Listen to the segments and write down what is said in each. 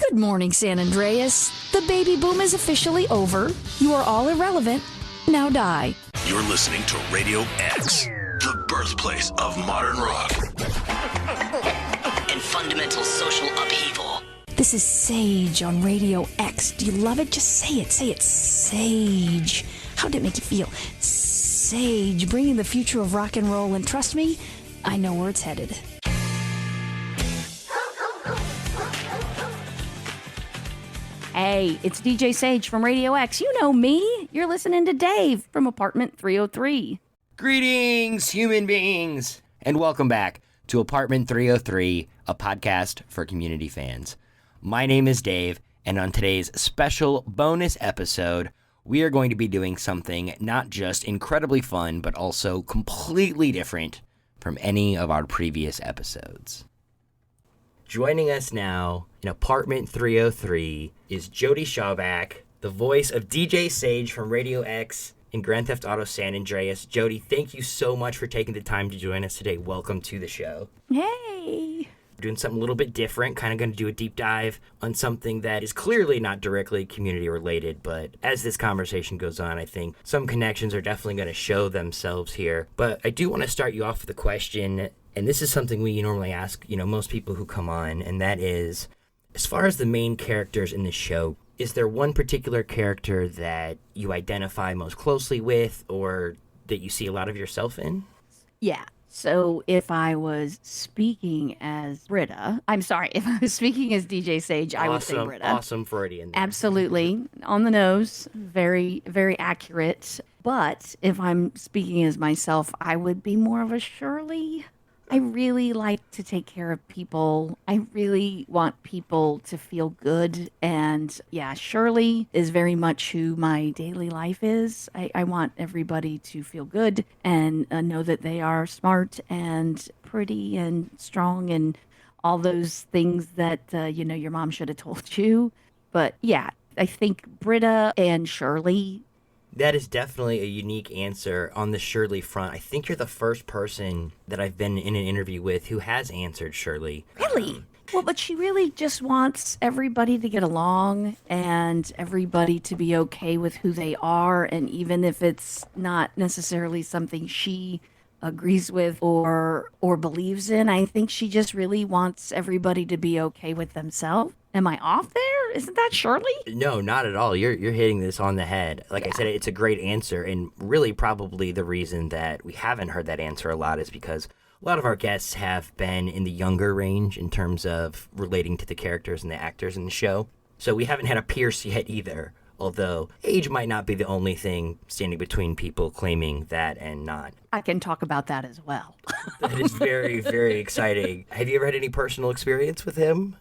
Good morning, San Andreas. The baby boom is officially over. You are all irrelevant. Now die. You're listening to Radio X, the birthplace of modern rock and fundamental social upheaval. This is Sage on Radio X. Do you love it? Just say it. Say it. Sage. How did it make you feel? Sage, bringing the future of rock and roll. And trust me, I know where it's headed. Hey, it's DJ Sage from Radio X. You know me. You're listening to Dave from Apartment 303. Greetings, human beings, and welcome back to Apartment 303, a podcast for community fans. My name is Dave, and on today's special bonus episode, we are going to be doing something not just incredibly fun, but also completely different from any of our previous episodes. Joining us now in Apartment 303 is Jodie Shawback, the voice of DJ Sage from Radio X and Grand Theft Auto San Andreas. Jodie, thank you so much for taking the time to join us today. Welcome to the show. Hey! We're doing something a little bit different, kind of going to do a deep dive on something that is clearly not directly community related, but as this conversation goes on, I think some connections are definitely going to show themselves here. But I do want to start you off with a question. And this is something we normally ask, most people who come on, and that is, as far as the main characters in the show, is there one particular character that you identify most closely with or that you see a lot of yourself in? Yeah. So if I was speaking as Britta, if I was speaking as DJ Sage, I would say Britta. Awesome Freudian. Absolutely. On the nose. Very, very accurate. But if I'm speaking as myself, I would be more of a Shirley. I really like to take care of people. I really want people to feel good. And yeah, Shirley is very much who my daily life is. I want everybody to feel good and know that they are smart and pretty and strong and all those things that, your mom should have told you. But yeah, I think Britta and Shirley. That is definitely a unique answer on the Shirley front. I think you're the first person that I've been in an interview with who has answered Shirley. Really? Well, but she really just wants everybody to get along and everybody to be okay with who they are. And even if it's not necessarily something she agrees with or believes in, I think she just really wants everybody to be okay with themselves. Am I off there? Isn't that Shirley? No, not at all. You're hitting this on the head. Like I said, it's a great answer, and really probably the reason that we haven't heard that answer a lot is because a lot of our guests have been in the younger range in terms of relating to the characters and the actors in the show. So we haven't had a Pierce yet either, although age might not be the only thing standing between people claiming that and not. I can talk about that as well. That is very, very exciting. Have you ever had any personal experience with him?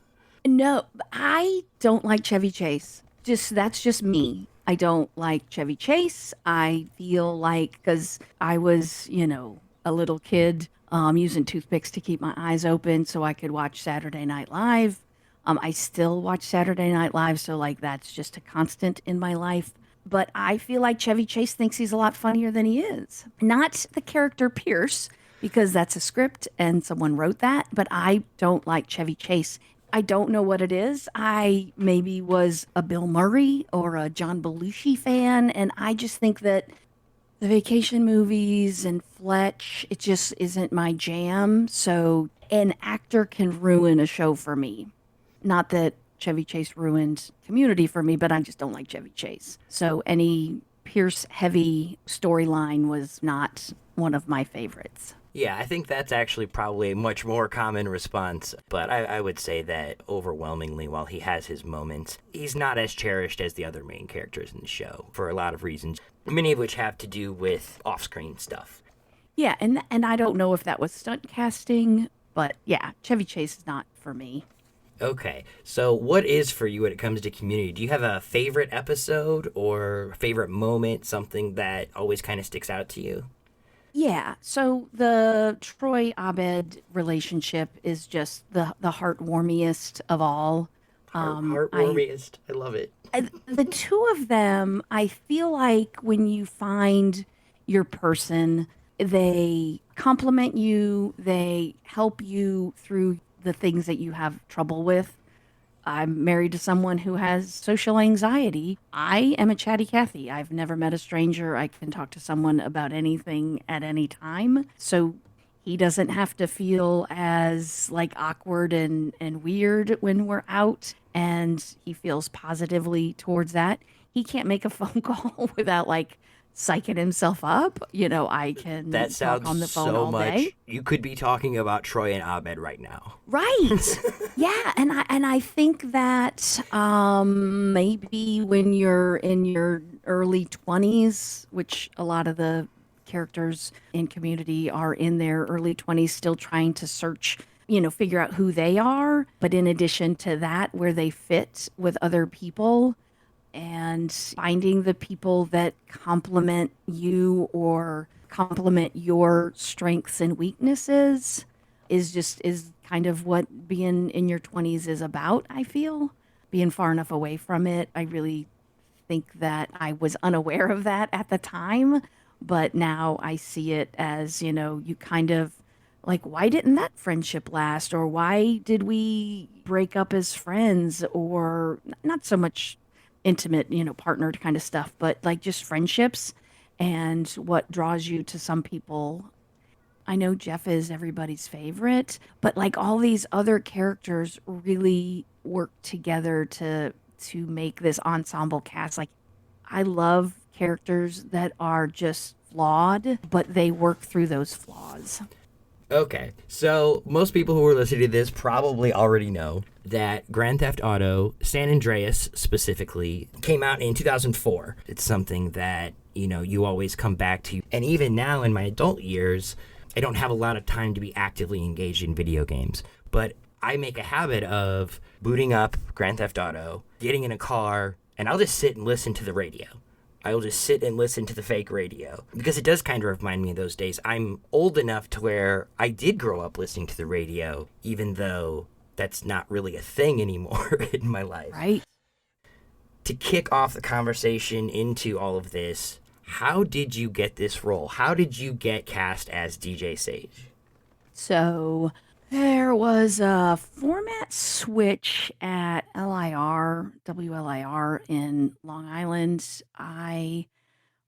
No, I don't like Chevy Chase. That's just me. I don't like Chevy Chase. I feel like, because I was, a little kid using toothpicks to keep my eyes open so I could watch Saturday Night Live. I still watch Saturday Night Live, so that's just a constant in my life. But I feel like Chevy Chase thinks he's a lot funnier than he is. Not the character Pierce, because that's a script and someone wrote that, but I don't like Chevy Chase. I don't know what it is. I maybe was a Bill Murray or a John Belushi fan, and I just think that the vacation movies and Fletch, it just isn't my jam. So an actor can ruin a show for me. Not that Chevy Chase ruined Community for me, but I just don't like Chevy Chase. So any Pierce-heavy storyline was not one of my favorites. Yeah, I think that's actually probably a much more common response, but I would say that overwhelmingly, while he has his moments, he's not as cherished as the other main characters in the show for a lot of reasons, many of which have to do with off-screen stuff. Yeah, and I don't know if that was stunt casting, but yeah, Chevy Chase is not for me. Okay, so what is for you when it comes to Community? Do you have a favorite episode or favorite moment, something that always kind of sticks out to you? Yeah, so the Troy-Abed relationship is just the heart-warmiest of all. Heart-warmiest. I love it. The two of them, I feel like when you find your person, they compliment you, they help you through the things that you have trouble with. I'm married to someone who has social anxiety. I am a chatty Cathy. I've never met a stranger. I can talk to someone about anything at any time. So he doesn't have to feel as like awkward and weird when we're out. And he feels positively towards that. He can't make a phone call without like psyching himself up. I can That talk on the sounds phone so all much. day. You could be talking about Troy and Abed right now. Right. Yeah, and I think that maybe when you're in your early 20s, which a lot of the characters in Community are in their early 20s still trying to search, figure out who they are, but in addition to that, where they fit with other people and finding the people that complement you or complement your strengths and weaknesses is kind of what being in your 20s is about. I feel being far enough away from it, I really think that I was unaware of that at the time, but now I see it as, you kind of like, why didn't that friendship last, or why did we break up as friends, or not so much intimate, partnered kind of stuff, but like just friendships and what draws you to some people. I know Jeff is everybody's favorite, but like all these other characters really work together to make this ensemble cast. Like I love characters that are just flawed, but they work through those flaws. Okay, so most people who are listening to this probably already know that Grand Theft Auto San Andreas specifically came out in 2004. It's something that, you always come back to. And even now in my adult years, I don't have a lot of time to be actively engaged in video games. But I make a habit of booting up Grand Theft Auto, getting in a car, and I'll just sit and listen to the radio. I'll just sit and listen to the fake radio because it does kind of remind me of those days. I'm old enough to where I did grow up listening to the radio, even though that's not really a thing anymore in my life. Right. To kick off the conversation into all of this, how did you get this role? How did you get cast as DJ Sage? So there was a format switch at WLIR in Long Island. I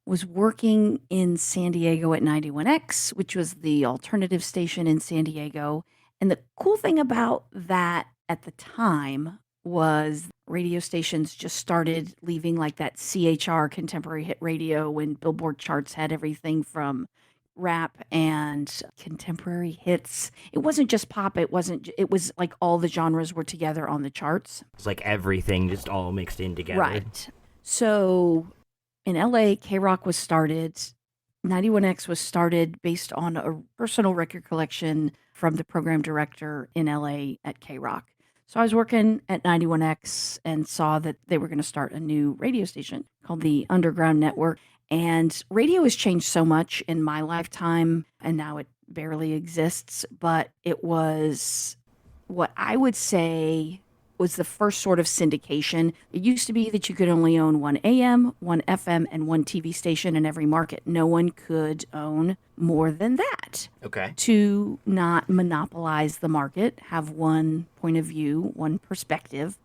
was working in San Diego at 91X, which was the alternative station in San Diego. And the cool thing about that at the time was radio stations just started leaving like that CHR, contemporary hit radio, when Billboard charts had everything from rap and contemporary hits. It wasn't just pop. It was like all the genres were together on the charts. It's like everything just all mixed in together. Right. So in LA, K-Rock was started. 91X was started based on a personal record collection from the program director in LA at K-Rock. So I was working at 91X and saw that they were going to start a new radio station called the Underground Network. And radio has changed so much in my lifetime, and now it barely exists, but it was what I would say was the first sort of syndication. It used to be that you could only own one AM, one FM, and one TV station in every market. No one could own more than that. Okay. To not monopolize the market, have one point of view, one perspective.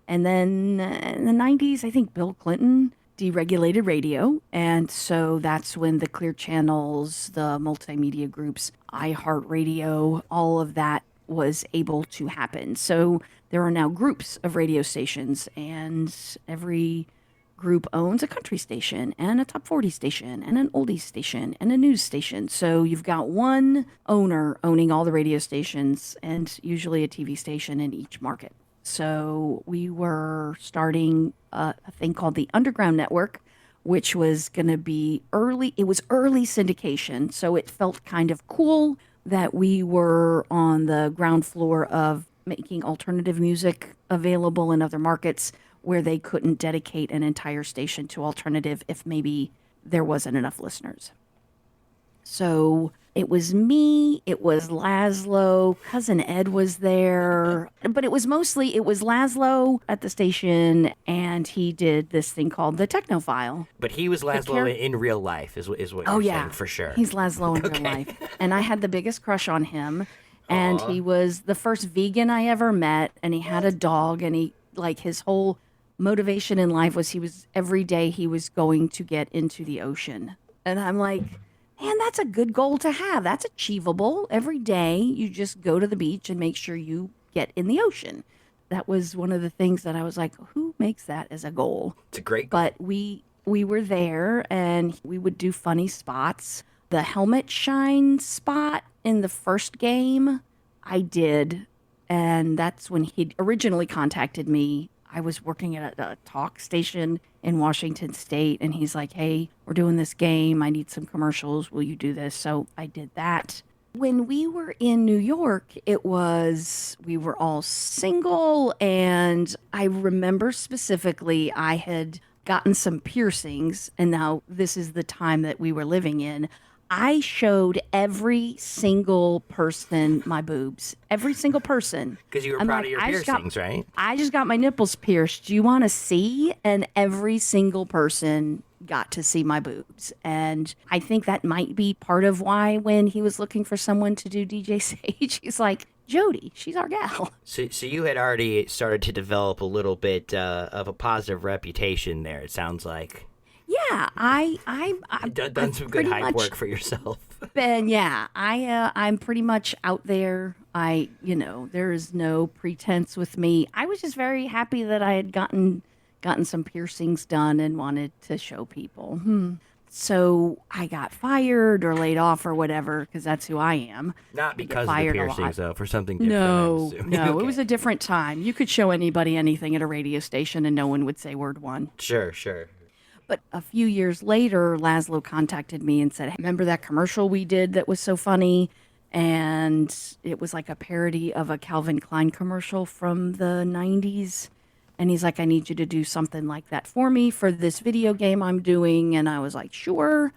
And then in the 90s, I think Bill Clinton deregulated radio. And so that's when the Clear Channels, the multimedia groups, iHeartRadio, all of that was able to happen. So there are now groups of radio stations, and every group owns a country station and a top 40 station and an oldies station and a news station. So you've got one owner owning all the radio stations and usually a TV station in each market. So we were starting a thing called the Underground Network, which was going to be early. It was early syndication. So it felt kind of cool that we were on the ground floor of making alternative music available in other markets where they couldn't dedicate an entire station to alternative if maybe there wasn't enough listeners. So it was me, it was Lazlo, Cousin Ed was there, but it was Lazlo at the station, and he did this thing called the Technophile. But he was Lazlo in real life, is what you're saying, for sure. He's Lazlo in real life. And I had the biggest crush on him. And he was the first vegan I ever met, and he had a dog, and he like his whole motivation in life was every day he was going to get into the ocean. And I'm like, man, that's a good goal to have. That's achievable. Every day you just go to the beach and make sure you get in the ocean. That was one of the things that I was like, who makes that as a goal? It's a great goal. But we were there and we would do funny spots. The helmet shine spot in the first game, I did. And that's when he originally contacted me. I was working at a talk station in Washington State, and he's like, hey, we're doing this game. I need some commercials. Will you do this? So I did that. When we were in New York, we were all single, and I remember specifically I had gotten some piercings, and now this is the time that we were living in. I showed every single person my boobs. Every single person. Because you were proud of your piercings, right? I just got my nipples pierced. Do you want to see? And every single person got to see my boobs. And I think that might be part of why when he was looking for someone to do DJ Sage, he's like, Jodie, she's our gal. So you had already started to develop a little bit of a positive reputation there, it sounds like. Yeah, I've done some good hype work for yourself. And yeah, I'm pretty much out there. There is no pretense with me. I was just very happy that I had gotten some piercings done and wanted to show people. So I got fired or laid off or whatever because that's who I am. Not because of the piercings, though, for something different. No, Okay. It was a different time. You could show anybody anything at a radio station and no one would say word one. Sure. But a few years later, Lazlo contacted me and said, hey, remember that commercial we did that was so funny? And it was like a parody of a Calvin Klein commercial from the 90s. And he's like, I need you to do something like that for me for this video game I'm doing. And I was like, sure.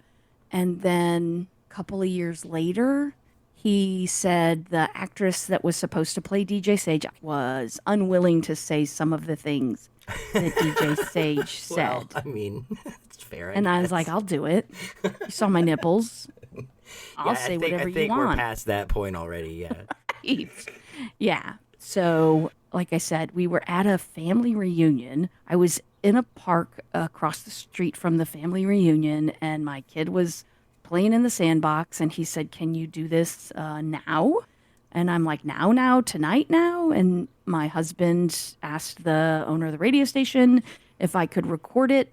And then a couple of years later, he said the actress that was supposed to play DJ Sage was unwilling to say some of the things that DJ Sage said. Well, I mean, it's fair. And I was like, I'll do it. You saw my nipples. I'll say whatever you want. I think we're past that point already, yeah. Yeah. So, like I said, we were at a family reunion. I was in a park across the street from the family reunion, and my kid was playing in the sandbox, and he said, can you do this now? And I'm like, now, tonight now? And my husband asked the owner of the radio station if I could record it.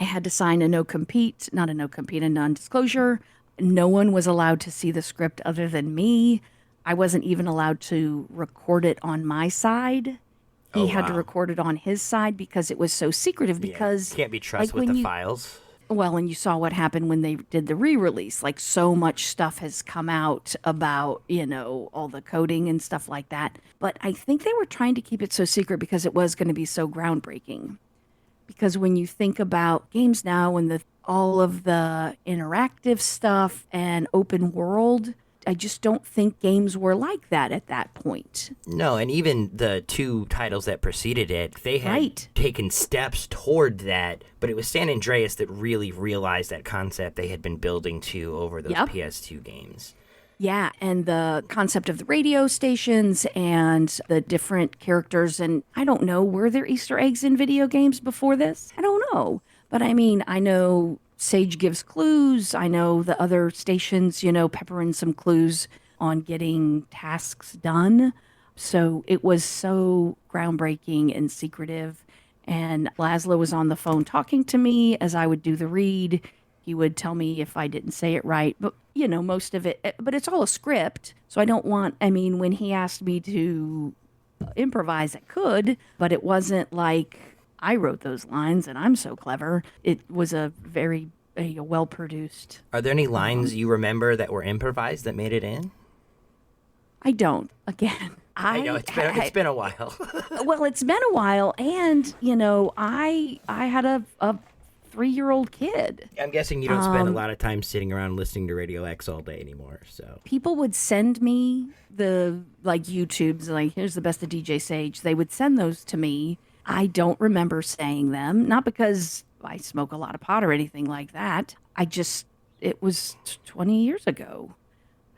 I had to sign a non-disclosure. No one was allowed to see the script other than me. I wasn't even allowed to record it on my side. He had to record it on his side because it was so secretive. Because can't be trusted with the files. Well, and you saw what happened when they did the re-release. Like, so much stuff has come out about, all the coding and stuff like that. But I think they were trying to keep it so secret because it was going to be so groundbreaking. Because when you think about games now and all of the interactive stuff and open world, I just don't think games were like that at that point. No, and even the two titles that preceded it, they had taken steps toward that, but it was San Andreas that really realized that concept they had been building to over those PS2 games. Yeah, and the concept of the radio stations and the different characters, and I don't know, were there Easter eggs in video games before this? I don't know. But I mean, I know Sage gives clues. I know the other stations, pepper in some clues on getting tasks done. So it was so groundbreaking and secretive. And Lazlo was on the phone talking to me as I would do the read. He would tell me if I didn't say it right. But, most of it, but it's all a script. So when he asked me to improvise, I could, but it wasn't like I wrote those lines and I'm so clever. It was a very well-produced. Are there any lines you remember that were improvised that made it in? I don't. Again, I know it's been a while. Well, it's been a while, and I had a 3-year-old kid. I'm guessing you don't spend a lot of time sitting around listening to Radio X all day anymore. So people would send me the YouTubes, like, here's the best of DJ Sage. They would send those to me. I don't remember saying them, not because I smoke a lot of pot or anything like that. It was 20 years ago.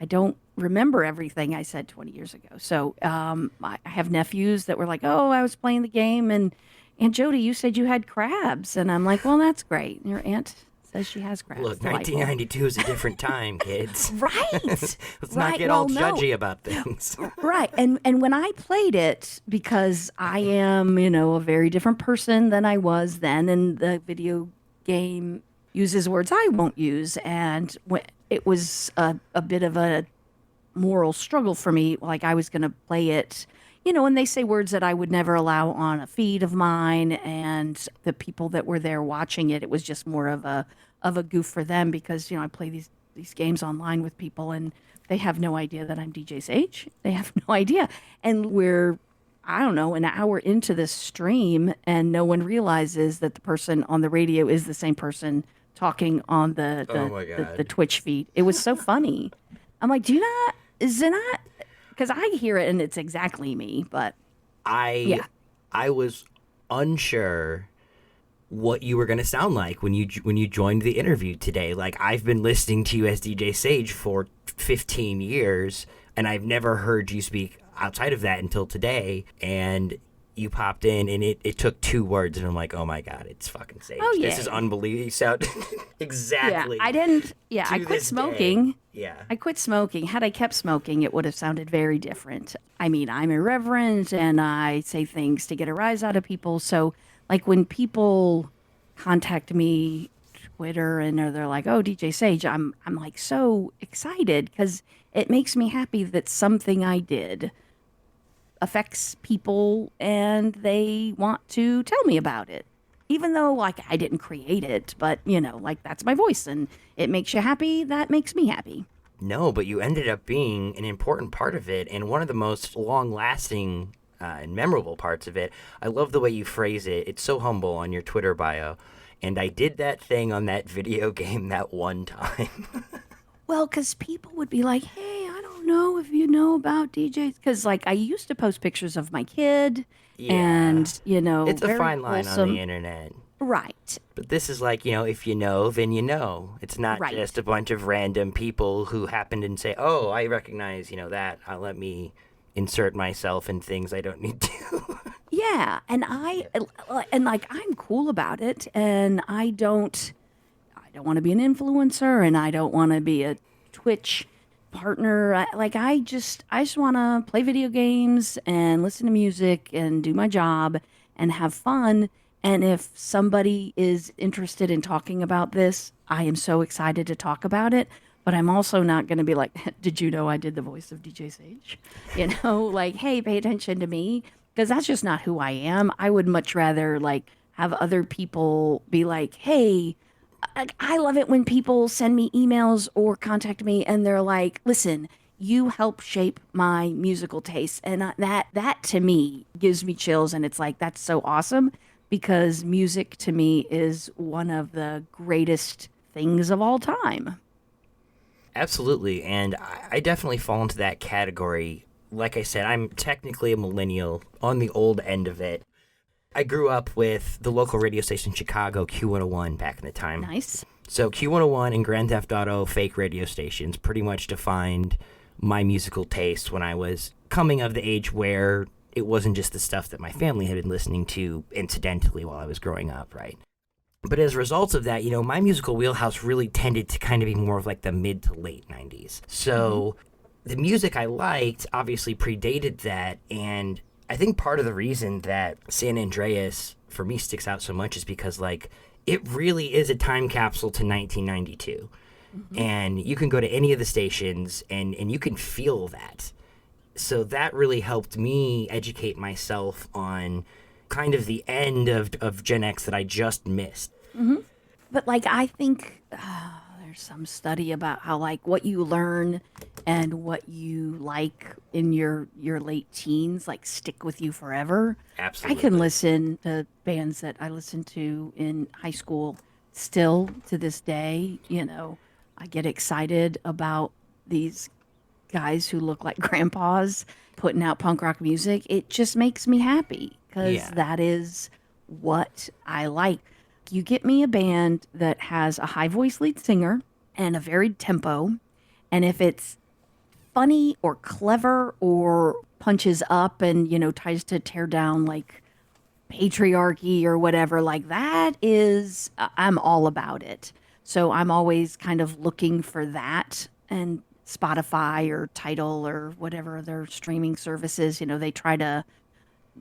I don't remember everything I said 20 years ago. So I have nephews that were like, "Oh, I was playing the game, and Aunt Jody, you said you had crabs," and I'm like, "Well, that's great. Your aunt says she has crabs." Look, Delightful. 1992 is a different time, kids. Right. Let's not Right. get Well, all no. judgy about things. Right. And when I played it, because I am, a very different person than I was then, and the video game uses words I won't use, and it was a bit of a moral struggle for me. Like I was going to play it, and they say words that I would never allow on a feed of mine, and the people that were there watching it, it was just more of a goof for them because I play these games online with people and they have no idea that I'm DJ Sage. They have no idea, and we're I don't know an hour into this stream, and no one realizes that the person on the radio is the same person talking on the Oh my God. the Twitch feed. It was so funny. I'm like, is it not? Because I hear it and it's exactly me, but I was unsure what you were going to sound like when you joined the interview today. Like, I've been listening to you as DJ Sage for 15 years, and I've never heard you speak outside of that until today. And you popped in, and it took 2 words, and I'm like, oh my God, it's fucking Sage. Oh, This yeah. is unbelievable. You sound exactly. yeah, I didn't. Yeah, to I quit this day. smoking. Yeah. I quit smoking. Had I kept smoking, it would have sounded very different. I mean, I'm irreverent and I say things to get a rise out of people. So, like, when people contact me, Twitter, and they're like, "Oh, DJ Sage," I'm like so excited because it makes me happy that something I did affects people and they want to tell me about it. Even though, like, I didn't create it, but, like, that's my voice and it makes you happy. That makes me happy. No, but you ended up being an important part of it and one of the most long-lasting and memorable parts of it. I love the way you phrase it. It's so humble on your Twitter bio. And I did that thing on that video game that one time. Well, because people would be like, "Hey, I don't know if you know about DJs." Because, like, I used to post pictures of my kid and, It's a very fine line on wholesome. the internet. Right. But this is like, if you know, then you know. It's not Right. just a bunch of random people who happened and say, oh, I recognize, that. Let me insert myself in things I don't need to. Yeah. And I'm cool about it. And I don't want to be an influencer and I don't want to be a Twitch partner. I just want to play video games and listen to music and do my job and have fun. And if somebody is interested in talking about this, I am so excited to talk about it. But I'm also not going to be like, "Did you know I did the voice of DJ Sage?" Like, "Hey, pay attention to me," because that's just not who I am. I would much rather like have other people be like, "Hey, I love it when people send me emails or contact me and they're like, listen, you help shape my musical taste." And that to me gives me chills. And it's like, that's so awesome because music to me is one of the greatest things of all time. Absolutely. And I definitely fall into that category. Like I said, I'm technically a millennial on the old end of it. I grew up with the local radio station in Chicago, Q101, back in the time. Nice. So Q101 and Grand Theft Auto fake radio stations pretty much defined my musical taste when I was coming of the age where it wasn't just the stuff that my family had been listening to incidentally while I was growing up, right? But as a result of that, my musical wheelhouse really tended to kind of be more of like the mid to late 90s. So the music I liked obviously predated that, and I think part of the reason that San Andreas for me sticks out so much is because, like, it really is a time capsule to 1992. And you can go to any of the stations and you can feel that. So that really helped me educate myself on kind of the end of Gen X that I just missed. But like, I think there's some study about how like what you learn and what you like in your late teens like stick with you forever. Absolutely. I can listen to bands that I listened to in high school still to this day. I get excited about these guys who look like grandpas putting out punk rock music. It just makes me happy because that is what I like. You get me a band that has a high voice lead singer and a varied tempo, and if it's funny or clever or punches up and, tries to tear down like patriarchy or whatever, like that is, I'm all about it. So I'm always kind of looking for that. And Spotify or Tidal or whatever their streaming services, they try to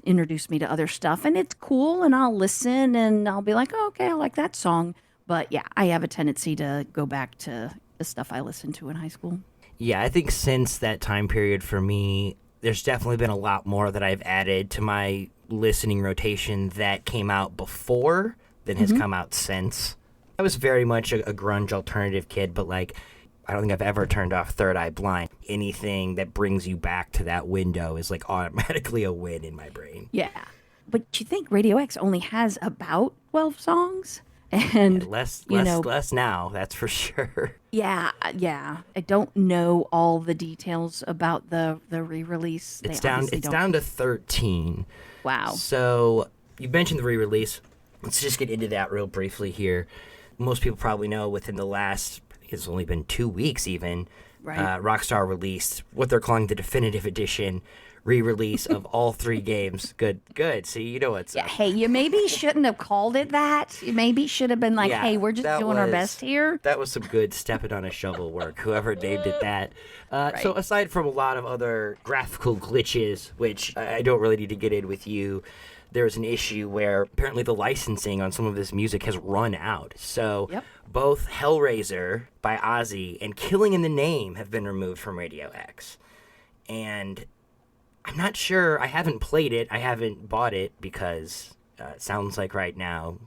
introduce me to other stuff and it's cool and I'll listen and I'll be like, oh, okay, I like that song. But yeah, I have a tendency to go back to the stuff I listened to in high school. Yeah, I think since that time period for me, there's definitely been a lot more that I've added to my listening rotation that came out before than has come out since. I was very much a grunge alternative kid, but like, I don't think I've ever turned off Third Eye Blind. Anything that brings you back to that window is like automatically a win in my brain. Yeah. But you think Radio X only has about 12 songs? And less now, that's for sure. Yeah. I don't know all the details about the re-release. It's down to 13. Wow. So you mentioned the re-release. Let's just get into that real briefly here. Most people probably know within the last, it's only been 2 weeks even, right. Rockstar released what they're calling the definitive edition re-release of all 3 games. Good. See, you know what's up. Hey, you maybe shouldn't have called it that. You maybe should have been like, hey, we're just doing our best here. That was some good stepping on a shovel work, whoever named it that. Right. So aside from a lot of other graphical glitches, which I don't really need to get in with you, there's an issue where apparently the licensing on some of this music has run out. So both Hellraiser by Ozzy and Killing in the Name have been removed from Radio X. And I'm not sure. I haven't played it. I haven't bought it because it sounds like right now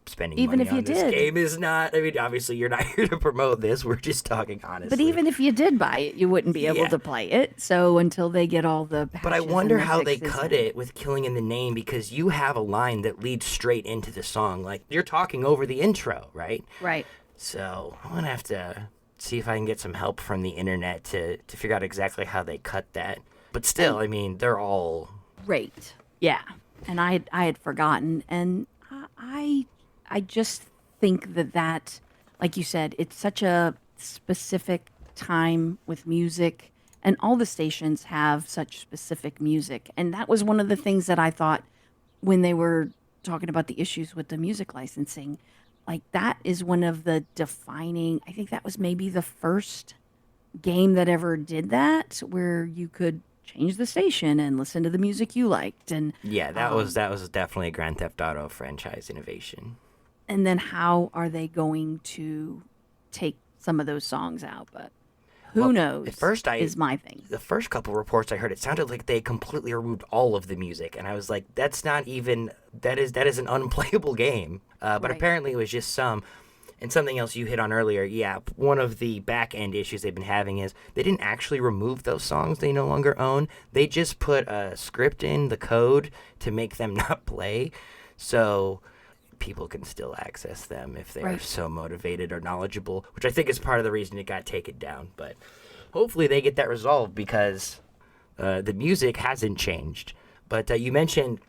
spending even money if you on this did. game is not. I mean, obviously you're not here to promote this. We're just talking honestly. But even if you did buy it, you wouldn't be able to play it. So until they get all the patches. But I wonder how they fixes cut it with Killing in the Name, because you have a line that leads straight into the song. Like, you're talking over the intro, right? Right. So I'm going to have to see if I can get some help from the internet to figure out exactly how they cut that. But still, I mean, they're all great. Yeah. And I had forgotten. And I just think that, like you said, it's such a specific time with music. And all the stations have such specific music. And that was one of the things that I thought when they were talking about the issues with the music licensing. Like, that is one of the defining, I think that was maybe the first game that ever did that, where you could change the station and listen to the music you liked. And yeah, that was definitely a Grand Theft Auto franchise innovation. And then how are they going to take some of those songs out? But who knows? At first, is my thing. The first couple reports I heard, it sounded like they completely removed all of the music, and I was like, "That's not even that is an unplayable game." But Right. apparently, it was just some. And something else you hit on earlier, yeah, one of the back-end issues they've been having is they didn't actually remove those songs they no longer own. They just put a script in the code to make them not play, so people can still access them if they're so motivated or knowledgeable, which I think is part of the reason it got taken down. But hopefully they get that resolved, because the music hasn't changed. But you mentioned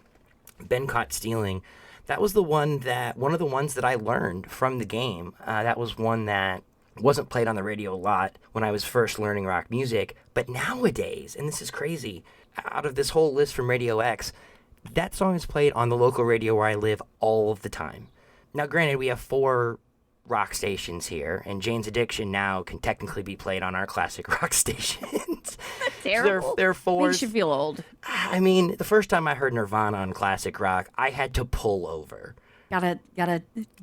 Been Caught Stealing. That was one of the ones that I learned from the game. That was one that wasn't played on the radio a lot when I was first learning rock music. But nowadays, and this is crazy, out of this whole list from Radio X, that song is played on the local radio where I live all of the time. Now, granted, we have 4 rock stations here, and Jane's Addiction now can technically be played on our classic rock stations. Terrible. They're 4. Makes you feel old. I mean, the first time I heard Nirvana on classic rock, I had to pull over. Gotta.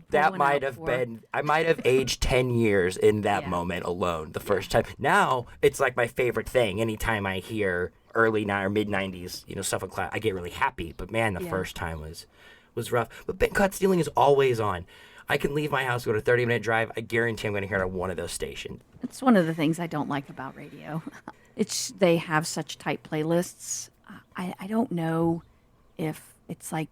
That might have been. I might have aged 10 years in that moment alone. The first time. Now it's like my favorite thing. Anytime I hear early or mid 90s, stuff on class, I get really happy. But man, the first time was rough. But Been Caught Stealing is always on. I can leave my house, go to a 30-minute drive. I guarantee I'm going to hear it on one of those stations. It's one of the things I don't like about radio. They have such tight playlists. I don't know if it's like...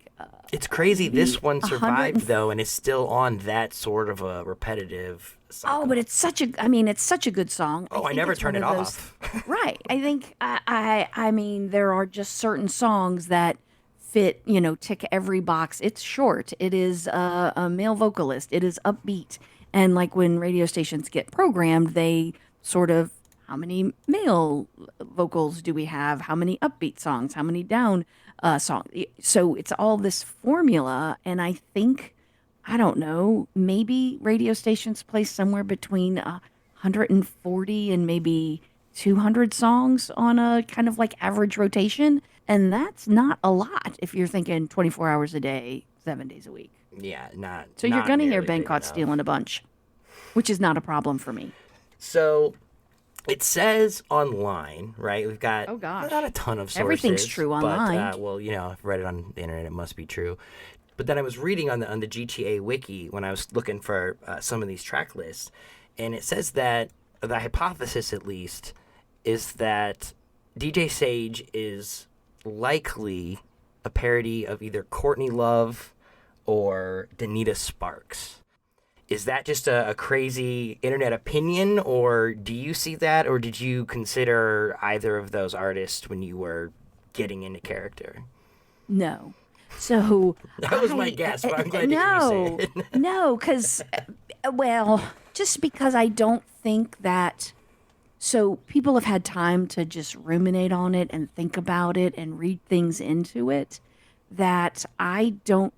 it's crazy. This one survived, though, and is still on that sort of a repetitive cycle. Oh, but it's such a good song. Oh, I never turn it off. Right. I think, I mean, there are just certain songs that fit, tick every box. It's short. It is a male vocalist. It is upbeat. And like when radio stations get programmed, they sort of how many male vocals do we have? How many upbeat songs? How many down songs? So it's all this formula. And I think, I don't know, maybe radio stations play somewhere between 140 and maybe 200 songs on a kind of like average rotation. And that's not a lot if you're thinking 24 hours a day, 7 days a week. Yeah, not. So you're not going to hear nearly Ben big caught enough. stealing a bunch, which is not a problem for me. So it says online, right? We've got Oh, gosh. not a ton of sources. Everything's true online. But, well, I've read it on the internet. It must be true. But then I was reading on the GTA wiki when I was looking for some of these track lists, and it says that the hypothesis, at least, is that DJ Sage is likely a parody of either Courtney Love or Danita Sparks. Is that just a crazy internet opinion, or do you see that, or did you consider either of those artists when you were getting into character? No. So That was my guess, but I'm glad to hear no, you say it. no, because, well, just because I don't think that. So people have had time to just ruminate on it and think about it and read things into it, that I don't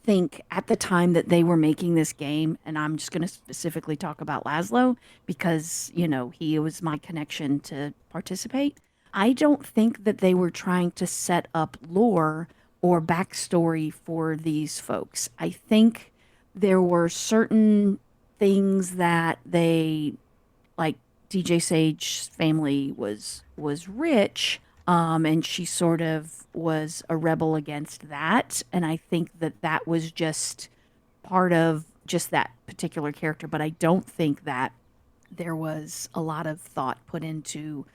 think at the time that they were making this game, and I'm just going to specifically talk about Lazlo because, he was my connection to participate. I don't think that they were trying to set up lore or backstory for these folks. I think there were certain things that they, like DJ Sage's family was rich, and she sort of was a rebel against that. And I think that was just part of just that particular character. But I don't think that there was a lot of thought put into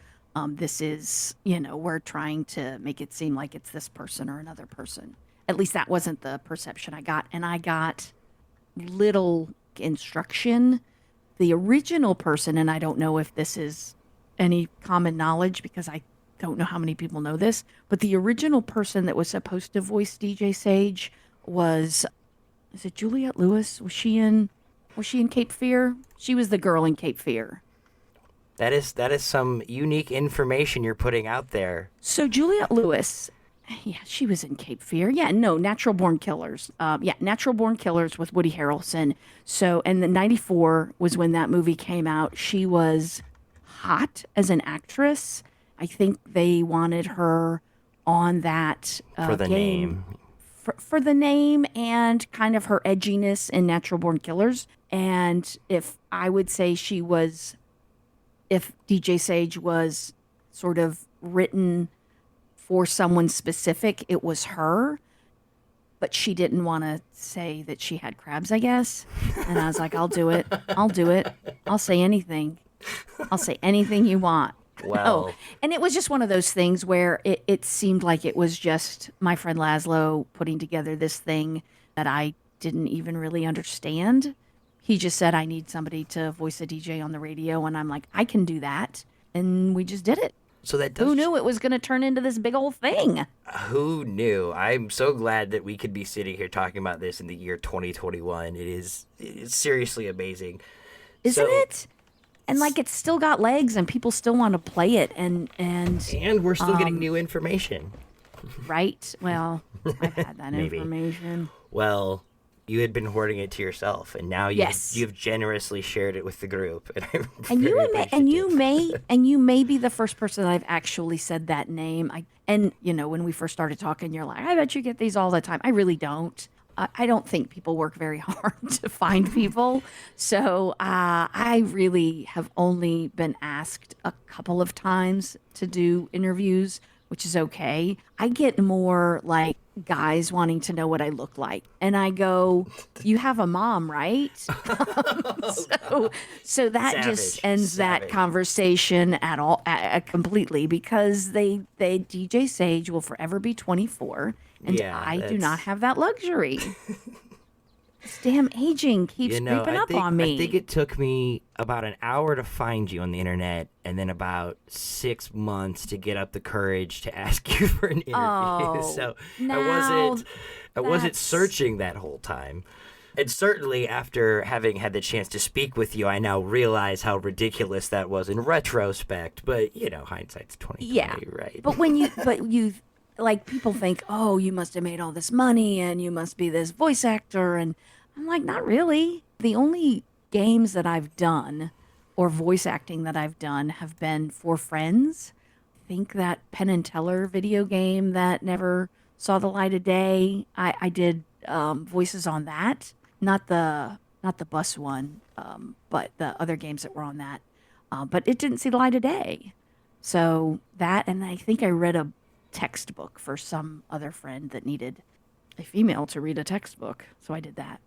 this is, we're trying to make it seem like it's this person or another person. At least that wasn't the perception I got. And I got little instruction. The original person, and I don't know if this is any common knowledge because I don't know how many people know this, but the original person that was supposed to voice DJ Sage is it Juliette Lewis? Was she in Cape Fear? She was the girl in Cape Fear. That is some unique information you're putting out there. So Juliette Lewis, yeah, she was in Cape Fear. Yeah, no, Natural Born Killers. Natural Born Killers with Woody Harrelson. So, and the 94 was when that movie came out. She was hot as an actress. I think they wanted her on that For the game. name. For the name and kind of her edginess in Natural Born Killers. And if I would say if DJ Sage was sort of written for someone specific, it was her, but she didn't want to say that she had crabs, I guess. And I was like, I'll do it. I'll say anything. I'll say anything you want. Well, And it was just one of those things where it seemed like it was just my friend Lazlo putting together this thing that I didn't even really understand. He just said, I need somebody to voice a DJ on the radio. And I'm like, I can do that. And we just did it. so that does. Who knew it was going to turn into this big old thing? Who knew? I'm so glad that we could be sitting here talking about this in the year 2021. It's seriously amazing. Isn't it? And like it's still got legs and people still want to play it and And we're still getting new information. right? Well, I've had that Maybe. information. Well, you had been hoarding it to yourself, and now Yes. you've generously shared it with the group. And I'm And very appreciative. you may be the first person that I've actually said that name. When we first started talking, you're like, I bet you get these all the time. I really don't. I don't think people work very hard to find people. So I really have only been asked a couple of times to do interviews, which is okay. I get more like guys wanting to know what I look like. And I go, you have a mom, right? So that just ends that conversation at all completely because DJ Sage will forever be 24 and Yeah, I do not have that luxury. This damn aging keeps creeping up on me. I think it took me about an hour to find you on the internet, and then about 6 months to get up the courage to ask you for an interview. Oh, So now I wasn't that's- searching that whole time. And certainly after having had the chance to speak with you, I now realize how ridiculous that was in retrospect. But, hindsight's 2020, Yeah. right? But you like people think, oh, you must have made all this money and you must be this voice actor. And I'm like, not really. The only games that I've done or voice acting that I've done have been for friends. I think that Penn and Teller video game that never saw the light of day. I did voices on that, not the bus one, but the other games that were on that. But it didn't see the light of day. So that, and I think I read a textbook for some other friend that needed a female to read a textbook. So I did that.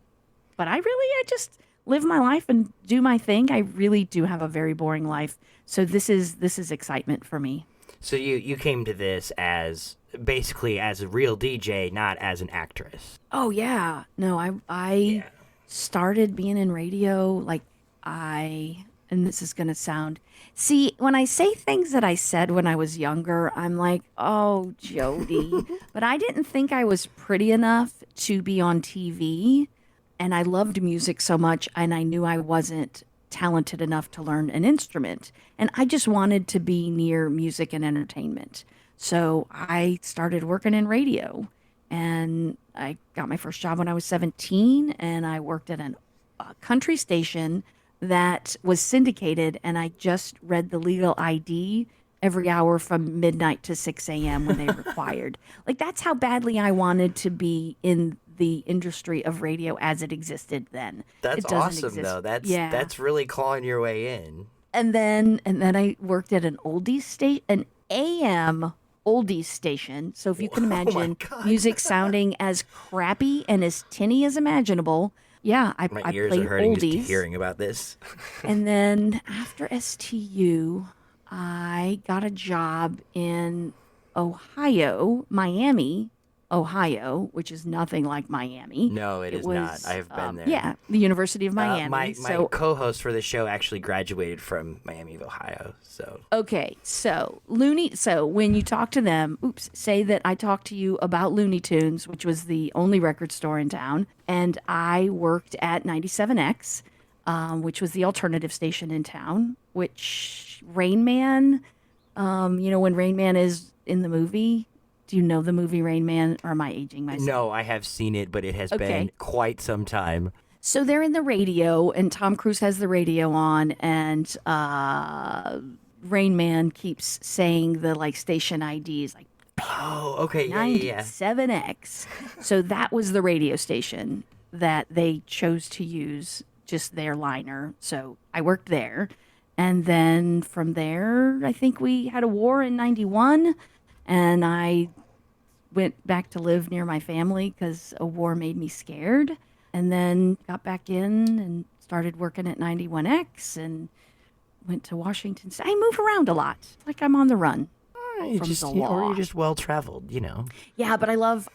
But I just live my life and do my thing. I really do have a very boring life. So this is excitement for me. So you came to this as basically as a real DJ, not as an actress. Oh yeah. No, I started being in radio and this is going to sound. See, when I say things that I said when I was younger, I'm like, "Oh, Jodie." But I didn't think I was pretty enough to be on TV, and I loved music so much, and I knew I wasn't talented enough to learn an instrument, and I just wanted to be near music and entertainment. So I started working in radio, and I got my first job when I was 17, and I worked at a country station that was syndicated, and I just read the legal ID every hour from midnight to 6 a.m. when they required. Like, that's how badly I wanted to be in the industry of radio as it existed then. That's it doesn't awesome, exist. though. Yeah. That's really clawing your way in. And then I worked at an AM oldies station. So if you can imagine music sounding as crappy and as tinny as imaginable. Yeah, I My played ears are hurting oldies. just hearing about this. And then after STU, I got a job in Miami, Ohio, which is nothing like Miami. No, it is not. I have been there. Yeah, the University of Miami. My co-host for the show actually graduated from Miami of Ohio. So okay, so when you talk to them, say that I talked to you about Looney Tunes, which was the only record store in town, and I worked at 97X, which was the alternative station in town, which Rain Man, when Rain Man is in the movie. Do you know the movie Rain Man, or am I aging myself? No, I have seen it, but it has been quite some time. So they're in the radio, and Tom Cruise has the radio on, and Rain Man keeps saying the station IDs, like, oh, okay, yeah. 97X. So that was the radio station that they chose to use, just their liner. So I worked there, and then from there, I think we had a war in 91. And I went back to live near my family because a war made me scared. And then got back in and started working at 91X and went to Washington State. I move around a lot. Like I'm on the run from the law. Or you're just well-traveled, Yeah, but I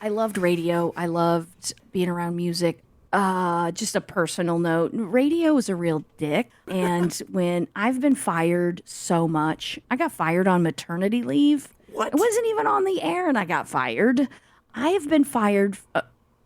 loved radio. I loved being around music. Just a personal note, radio is a real dick. And when I've been fired so much, I got fired on maternity leave. What? It wasn't even on the air and I got fired. I have been fired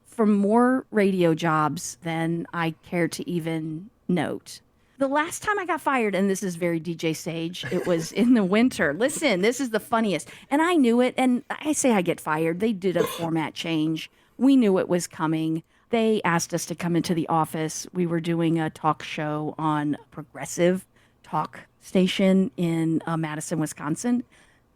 from more radio jobs than I care to even note. The last time I got fired, and this is very DJ Sage, it was in the winter. Listen, this is the funniest. And I knew it, and I say I get fired. They did a format change. We knew it was coming. They asked us to come into the office. We were doing a talk show on a progressive talk station in Madison, Wisconsin.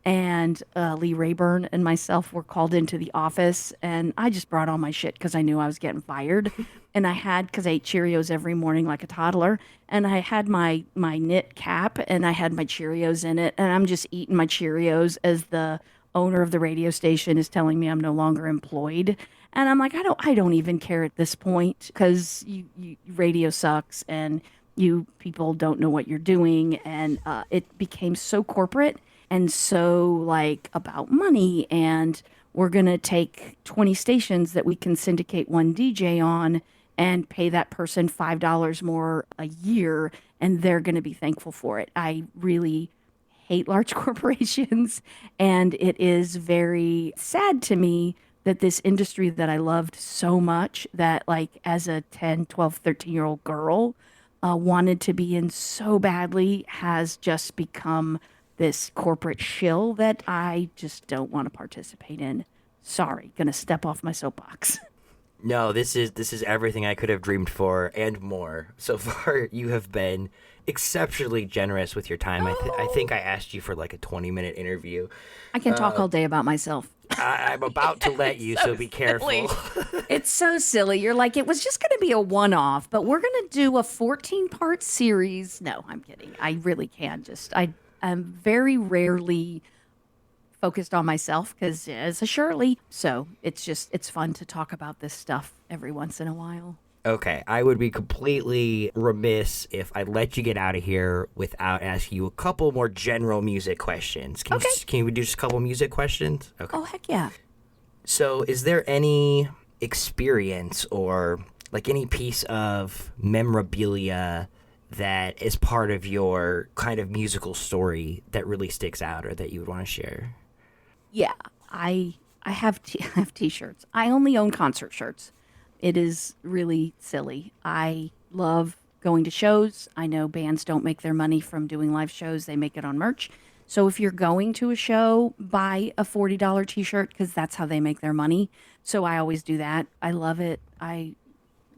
And Lee Rayburn and myself were called into the office, and I just brought all my shit because I knew I was getting fired. And because I ate Cheerios every morning like a toddler, and I had my knit cap, and I had my Cheerios in it, and I'm just eating my Cheerios as the owner of the radio station is telling me I'm no longer employed. And I'm like, I don't even care at this point because radio sucks, and you people don't know what you're doing, and it became so corporate. And so, about money, and we're going to take 20 stations that we can syndicate one DJ on and pay that person $5 more a year, and they're going to be thankful for it. I really hate large corporations, and it is very sad to me that this industry that I loved so much that like as a 10, 12, 13-year-old girl wanted to be in so badly has just become this corporate shill that I just don't want to participate in. Sorry, gonna step off my soapbox. No, this is everything I could have dreamed for and more. So far, you have been exceptionally generous with your time. I think I asked you for like a 20-minute interview. I can talk all day about myself. I'm about to let you, so be careful. It's so silly. You're like, it was just going to be a one-off, but we're going to do a 14-part series. No, I'm kidding. I really can. I'm very rarely focused on myself because as a Shirley. So it's fun to talk about this stuff every once in a while. Okay, I would be completely remiss if I let you get out of here without asking you a couple more general music questions. Can we do just a couple music questions? Okay. Oh, heck yeah. So, is there any experience or like any piece of memorabilia that is part of your kind of musical story that really sticks out or that you would want to share? Yeah, I have I have T-shirts. I only own concert shirts. It is really silly. I love going to shows. I know bands don't make their money from doing live shows. They make it on merch. So if you're going to a show, buy a $40 T-shirt because that's how they make their money. So I always do that. I love it.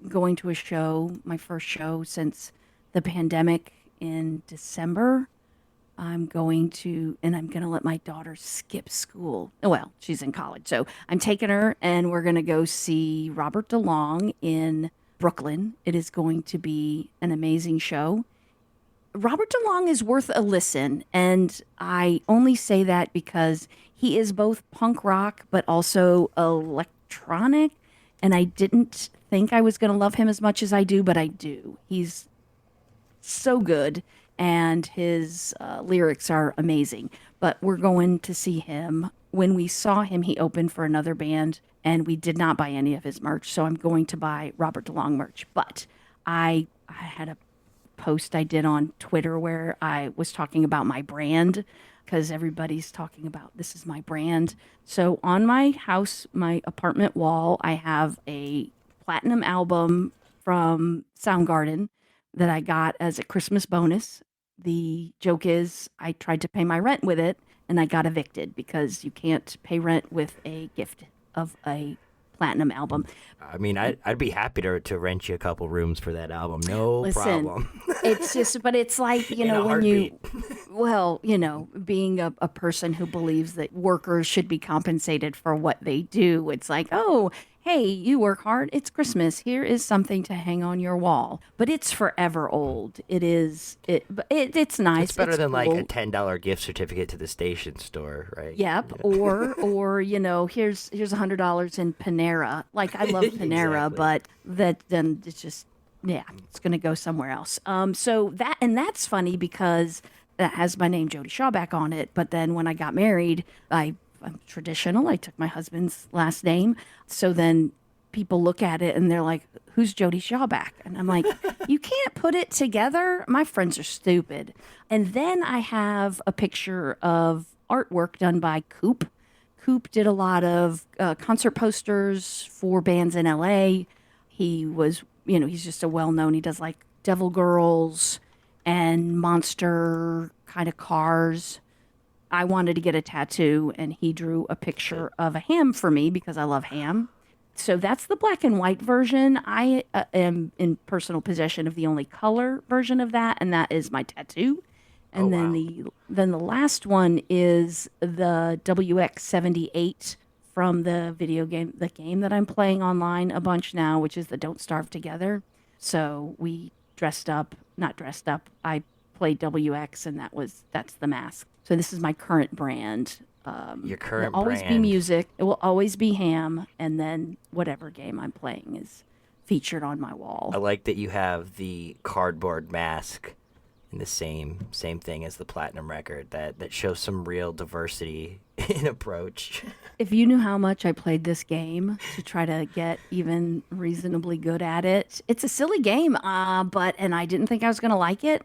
Going to a show, my first show since the pandemic in December. I'm going to let my daughter skip school. Well, she's in college. So I'm taking her and we're going to go see Robert DeLong in Brooklyn. It is going to be an amazing show. Robert DeLong is worth a listen. And I only say that because he is both punk rock, but also electronic. And I didn't think I was going to love him as much as I do, but I do. He's so good. And his lyrics are amazing. But we're going to see him. When we saw him, he opened for another band, and we did not buy any of his merch. So I'm going to buy Robert DeLong merch. But I had a post I did on Twitter where I was talking about my brand because everybody's talking about this is my brand. So on my house, my apartment wall, I have a platinum album from Soundgarden that I got as a Christmas bonus. The joke is I tried to pay my rent with it and I got evicted because you can't pay rent with a gift of a platinum album. I mean, I'd be happy to rent you a couple rooms for that album. No problem. It's just, but it's like, you know, when you, well, you know, being a person who believes that workers should be compensated for what they do, it's like, oh, hey, you work hard. It's Christmas. Here is something to hang on your wall. But it's forever old. It's nice. It's better than cool. Like a $10 gift certificate to the station store, right? Yep. Or you know, here's $100 in Panera. Like I love Panera, Exactly. but then it's just it's gonna go somewhere else. So that's funny because that has my name Jodie Shawback on it. But then when I got married, I'm traditional. I took my husband's last name. So then people look at it and they're like, who's Jodie Shawback? And I'm like, you can't put it together. My friends are stupid. And then I have a picture of artwork done by Coop. Coop did a lot of concert posters for bands in LA. He was, you know, he's just a well-known, he does like Devil Girls and monster kind of cars. I wanted to get a tattoo, and he drew a picture of a ham for me because I love ham. So that's the black and white version. I am in personal possession of the only color version of that, and that is my tattoo. And then the last one is the WX78 from the video game, the game that I'm playing online a bunch now, which is the Don't Starve Together. So we not dressed up. I played WX, and that's the mask. So this is my current brand. Your current brand. It will always be music. It will always be ham. And then whatever game I'm playing is featured on my wall. I like that you have the cardboard mask in the same thing as the platinum record. That shows some real diversity in approach. If you knew how much I played this game to try to get even reasonably good at it, it's a silly game. And I didn't think I was going to like it.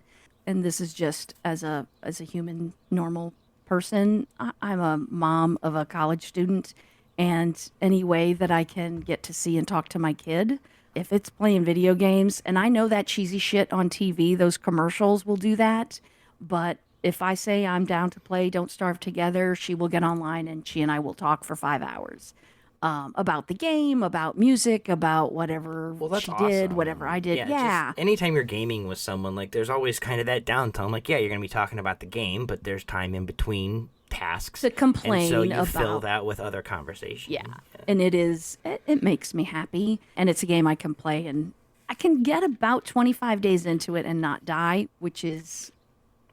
And this is just as a human, normal person. I'm a mom of a college student, And any way that I can get to see and talk to my kid, if it's playing video games, and I know that cheesy shit on TV, those commercials will do that. But if I say I'm down to play Don't Starve Together, she will get online and she and I will talk for 5 hours about the game, about music, about whatever that's she did, awesome. whatever I did. Yeah. Just anytime you're gaming with someone, like there's always kind of that downtime. Like, yeah, you're going to be talking about the game, but there's time in between tasks To complain and so you about. fill that with other conversation. Yeah. And it makes me happy. And it's a game I can play, and I can get about 25 days into it and not die, which is,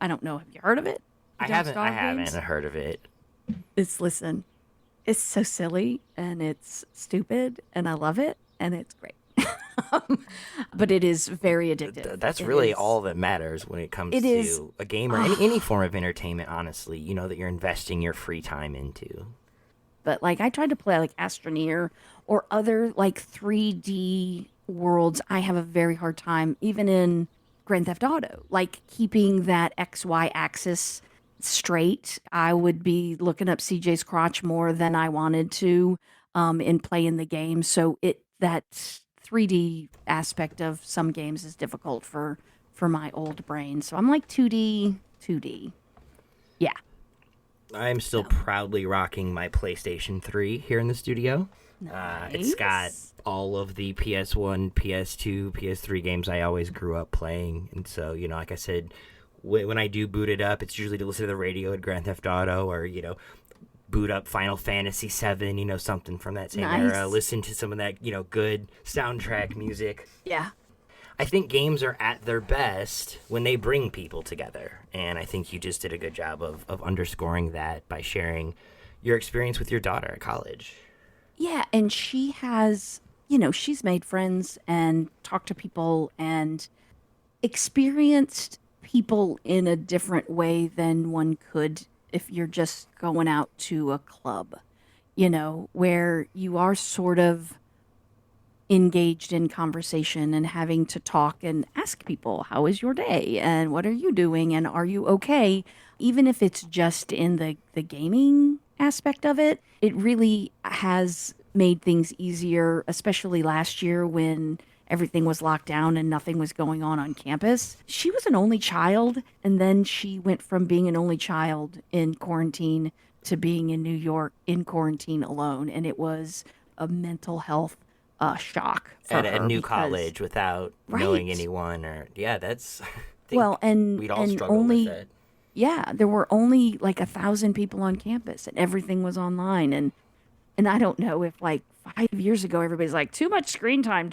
I don't know. Have you heard of it? I haven't heard of it. Listen, it's so silly and it's stupid and I love it and it's great. But it is very addictive. That's really all that matters when it comes to a game or any form of entertainment, honestly, that you're investing your free time into. But like I tried to play like Astroneer or other like 3D worlds. I have a very hard time, even in Grand Theft Auto, like keeping that XY axis straight. I would be looking up CJ's crotch more than I wanted to in playing the game. So that 3D aspect of some games is difficult for my old brain. So I'm like 2D. Yeah. I'm still proudly rocking my PlayStation 3 here in the studio. Nice. It's got all of the PS1, PS2, PS3 games I always grew up playing. And so, like I said, when I do boot it up, it's usually to listen to the radio at Grand Theft Auto or, boot up Final Fantasy VII, something from that same era. Listen to some of that, good soundtrack music. Yeah. I think games are at their best when they bring people together. And I think you just did a good job of underscoring that by sharing your experience with your daughter at college. Yeah, and she has, she's made friends and talked to people and experienced people in a different way than one could if you're just going out to a club, where you are sort of engaged in conversation and having to talk and ask people, how is your day and what are you doing and are you okay? Even if it's just in the gaming aspect of it, it really has made things easier, especially last year when everything was locked down and nothing was going on campus. She was an only child, and then she went from being an only child in quarantine to being in New York in quarantine alone, and it was a mental health shock for at her a new because- college without knowing anyone, or that's I think Well, and we'd all and struggle only with it. yeah, there were only like 1,000 people on campus, and everything was online, and I don't know if like 5 years ago everybody's like too much screen time,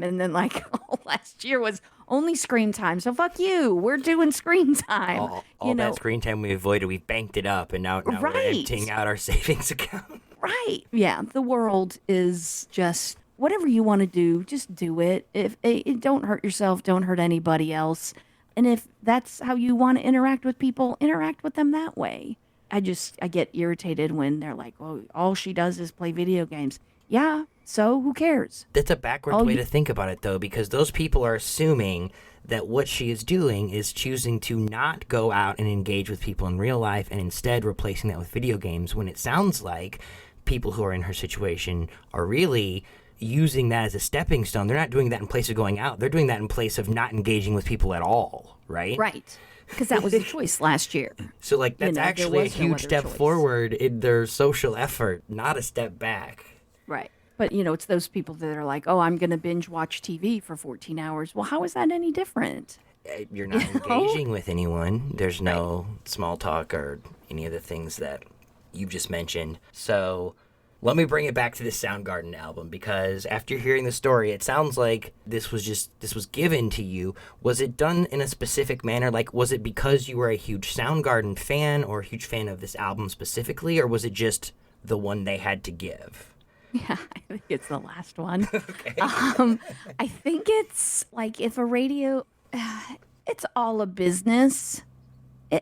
and then like last year was only screen time, so fuck you, we're doing screen time. All that screen time we avoided, we banked it up, and now we're emptying out our savings account. Right. Yeah. The world is just whatever you want to do, just do it. If it don't hurt yourself, don't hurt anybody else. And if that's how you want to interact with people, interact with them that way. I get irritated when they're like, well, all she does is play video games. Yeah. So who cares? That's a backwards way to think about it, though, because those people are assuming that what she is doing is choosing to not go out and engage with people in real life and instead replacing that with video games, when it sounds like people who are in her situation are really using that as a stepping stone. They're not doing that in place of going out. They're doing that in place of not engaging with people at all, right? Right. Because that was the choice last year. So, like, that's actually a was no huge other step choice. forward in their social effort, not a step back. Right. But, it's those people that are like, oh, I'm going to binge watch TV for 14 hours. Well, how is that any different? You're not engaging with anyone. There's no small talk or any of the things that you've just mentioned. So let me bring it back to the Soundgarden album, because after hearing the story, it sounds like this was given to you. Was it done in a specific manner? Like, was it because you were a huge Soundgarden fan or a huge fan of this album specifically, or was it just the one they had to give? Yeah, I think it's the last one. Okay. I think it's like if a radio, it's all a business.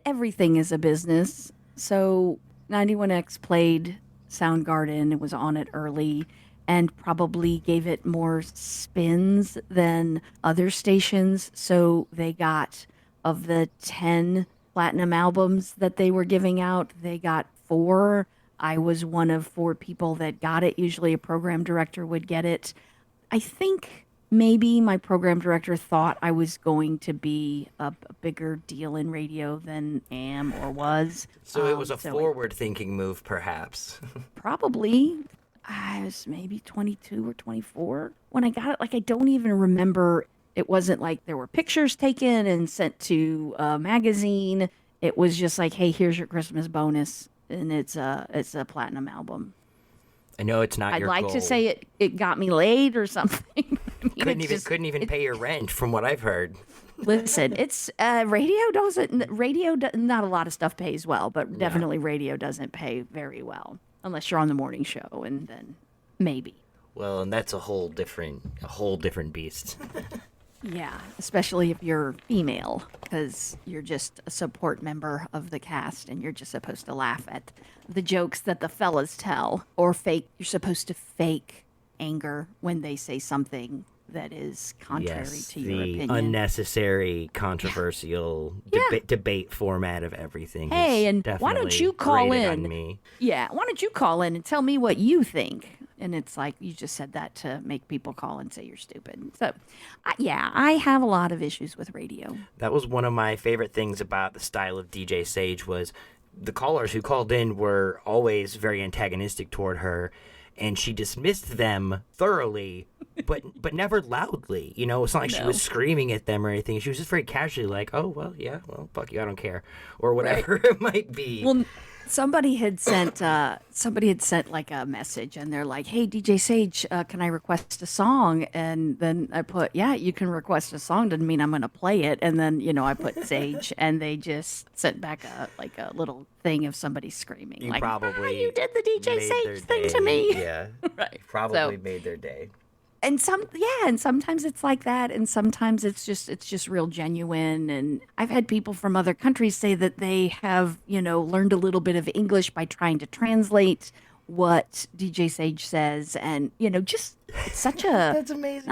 Everything is a business. So 91X played Soundgarden, it was on it early, and probably gave it more spins than other stations. So they got, of the 10 platinum albums that they were giving out, they got 4. I was one of 4 people that got it. Usually a program director would get it. I think maybe my program director thought I was going to be a bigger deal in radio than am or was. So it was a so forward-thinking move, perhaps. Probably. I was maybe 22 or 24 when I got it. Like, I don't even remember. It wasn't like there were pictures taken and sent to a magazine. It was just like, hey, here's your Christmas bonus. And it's a platinum album. I know it's not I'd your like goal. to say it got me laid or something. I mean, Couldn't even pay your rent, from what I've heard. Listen, it's not a lot of stuff pays well, but definitely radio doesn't pay very well unless you're on the morning show, and then maybe. Well, and that's a whole different beast. Yeah, especially if you're female, because you're just a support member of the cast and you're just supposed to laugh at the jokes that the fellas tell, or fake. You're supposed to fake anger when they say something that is contrary to your opinion. The unnecessary, controversial debate format of everything. Hey, and why don't you call grated in? on me. Yeah, why don't you call in and tell me what you think? And it's like, you just said that to make people call and say you're stupid. So, I have a lot of issues with radio. That was one of my favorite things about the style of DJ Sage was the callers who called in were always very antagonistic toward her, and she dismissed them thoroughly, but never loudly. You know, it's not like she was screaming at them or anything. She was just very casually like, oh, well, yeah, well, fuck you, I don't care, or whatever it might be. Well, somebody had sent like a message, and they're like, "Hey, DJ Sage, can I request a song?" And then I put, "Yeah, you can request a song. Doesn't mean I'm going to play it." And then I put Sage, and they just sent back a little thing of somebody screaming, You like, probably "You did the DJ made their Sage thing to day. me." Yeah, Right. probably made their day. And sometimes it's like that, and sometimes it's just real genuine. And I've had people from other countries say that they have learned a little bit of English by trying to translate what DJ Sage says, and just it's such a That's amazing.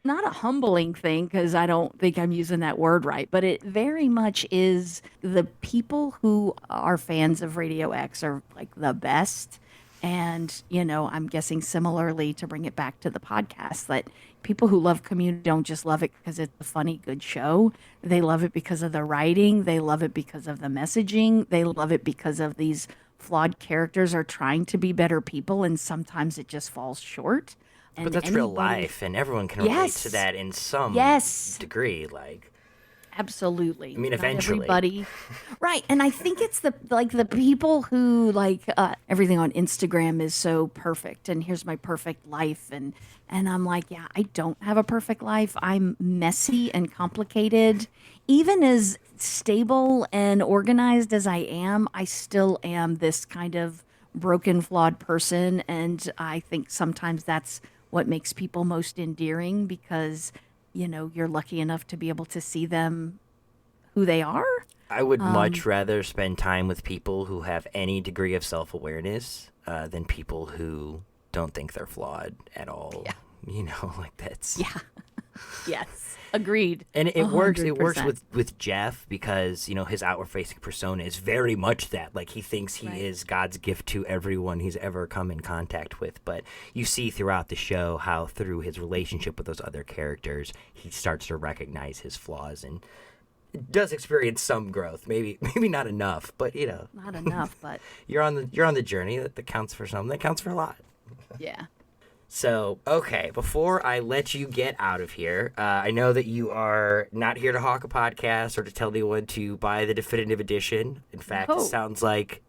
not a humbling thing, because I don't think I'm using that word right, but it very much is. The people who are fans of Radio X are like the best. And, I'm guessing similarly, to bring it back to the podcast, that people who love Community don't just love it because it's a funny, good show. They love it because of the writing. They love it because of the messaging. They love it because of these flawed characters are trying to be better people, and sometimes it just falls short. And But that's real life, and everyone can relate to that in some degree. Like, absolutely. I mean, Not eventually. everybody. Right. And I think it's the people who everything on Instagram is so perfect, and here's my perfect life. And I'm like, yeah, I don't have a perfect life. I'm messy and complicated. Even as stable and organized as I am, I still am this kind of broken, flawed person. And I think sometimes that's what makes people most endearing, because you're lucky enough to be able to see them who they are. I would much rather spend time with people who have any degree of self-awareness than people who don't think they're flawed at all. Yeah. Like that's... Yeah. Yes. Agreed. And it works. It works 100%. with Jeff because his outward-facing persona is very much that. Like, he thinks he is God's gift to everyone he's ever come in contact with. But you see throughout the show how through his relationship with those other characters, he starts to recognize his flaws and does experience some growth. Maybe not enough, but Not enough, but you're on the journey that counts for something. That counts for a lot. yeah. So, okay, before I let you get out of here, I know that you are not here to hawk a podcast or to tell anyone to buy the definitive edition. In fact, It sounds like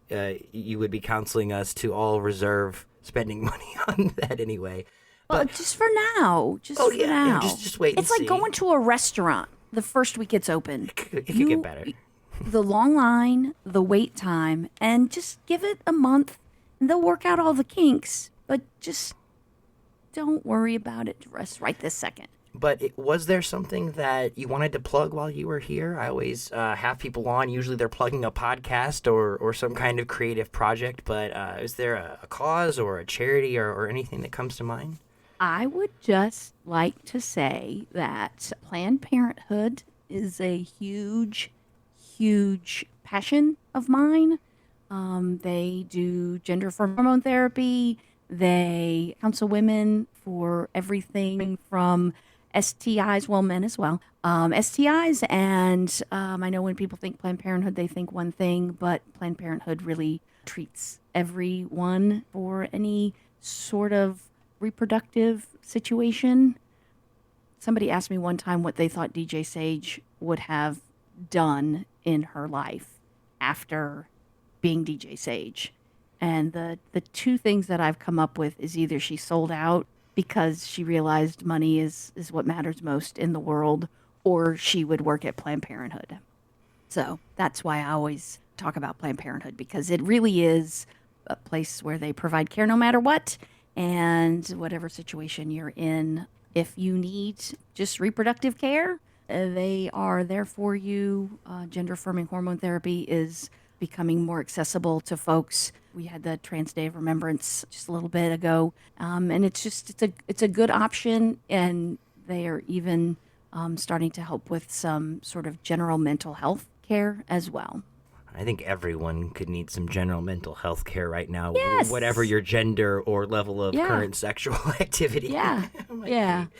you would be counseling us to all reserve spending money on that anyway. Well, just for now. Just for now. Just wait and It's like see. going to a restaurant the first week it's open. It could get better. The long line, the wait time, and just give it a month, and they'll work out all the kinks. But just don't worry about it right this second. But was there something that you wanted to plug while you were here? I always have people on. Usually they're plugging a podcast or some kind of creative project. But is there a cause or a charity or anything that comes to mind? I would just like to say that Planned Parenthood is a huge, huge passion of mine. They do gender hormone therapy. They counsel women for everything from STIs, well, men as well, STIs. And I know when people think Planned Parenthood, they think one thing, but Planned Parenthood really treats everyone for any sort of reproductive situation. Somebody asked me one time what they thought DJ Sage would have done in her life after being DJ Sage. And the two things that I've come up with is either she sold out because she realized money is what matters most in the world, or she would work at Planned Parenthood. So that's why I always talk about Planned Parenthood, because it really is a place where they provide care no matter what, and whatever situation you're in. If you need just reproductive care, they are there for you. Gender-affirming hormone therapy is becoming more accessible to folks. We had the Trans Day of Remembrance just a little bit ago, and it's a good option. And they are even starting to help with some sort of general mental health care as well. I think everyone could need some general mental health care right now, Yes. whatever your gender or level of current sexual activity. Yeah, might yeah. be.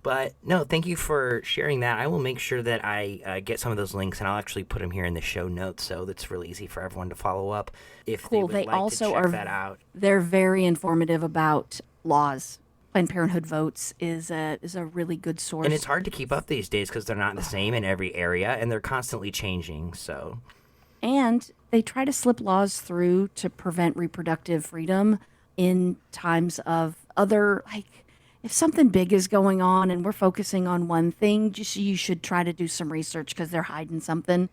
But no, thank you for sharing that. I will make sure that I get some of those links, and I'll actually put them here in the show notes, so that's really easy for everyone to follow up if Cool. they would like also to check are that out. They're very informative about laws. Planned Parenthood Votes is a really good source. And it's hard to keep up these days because they're not the same in every area, and they're constantly changing. So, And they try to slip laws through to prevent reproductive freedom in times of other, like, if something big is going on and we're focusing on one thing, just you should try to do some research because they're hiding something.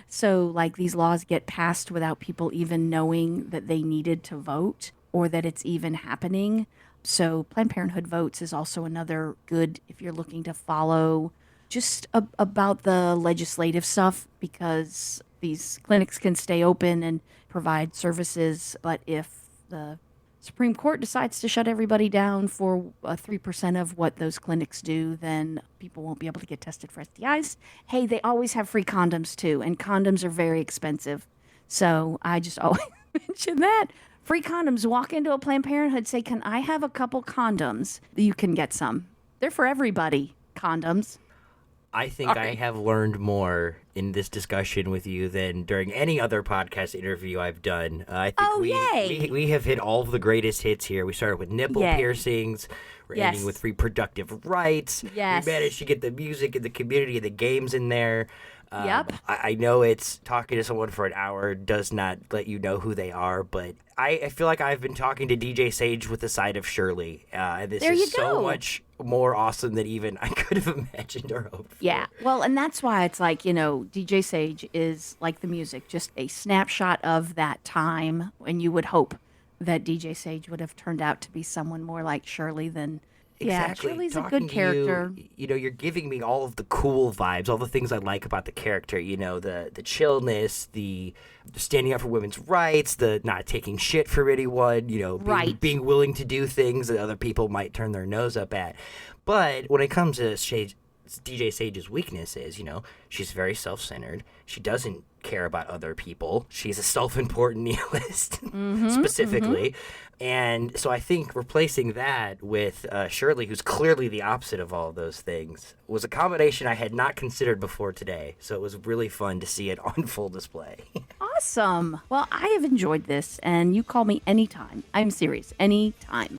So, like, these laws get passed without people even knowing that they needed to vote or that it's even happening. So, Planned Parenthood Votes is also another good if you're looking to follow just about the legislative stuff, because these clinics can stay open and provide services. But if the Supreme Court decides to shut everybody down for 3% of what those clinics do, then people won't be able to get tested for STIs. Hey, they always have free condoms too, and condoms are very expensive. So I just always mention that. Free condoms. Walk into a Planned Parenthood, say, can I have a couple condoms? You can get some. They're for everybody, condoms. I think I have learned more in this discussion with you than during any other podcast interview I've done. I think yay. we have hit all of the greatest hits here. We started with nipple Yay. piercings. We're ending with reproductive rights. Yes. We managed to get the music and the community and the games in there. Yep. I know it's talking to someone for an hour does not let you know who they are, but I feel like I've been talking to DJ Sage with the side of Shirley. This There you is so go. much more awesome than even I could have imagined or hoped for. Yeah. Well, and that's why it's like, DJ Sage is like the music, just a snapshot of that time. And you would hope that DJ Sage would have turned out to be someone more like Shirley than. Exactly. Yeah, Shirley's a Talking good to character. You're giving me all of the cool vibes, all the things I like about the character. The chillness, the standing up for women's rights, the not taking shit from anyone. Right. Being willing to do things that other people might turn their nose up at. But when it comes to DJ Sage's weakness is, she's very self-centered. She doesn't care about other people. She's a self-important nihilist, specifically. And so I think replacing that with Shirley, who's clearly the opposite of all of those things, was a combination I had not considered before today. So it was really fun to see it on full display. Awesome. Well, I have enjoyed this, and you call me anytime. I'm serious, anytime.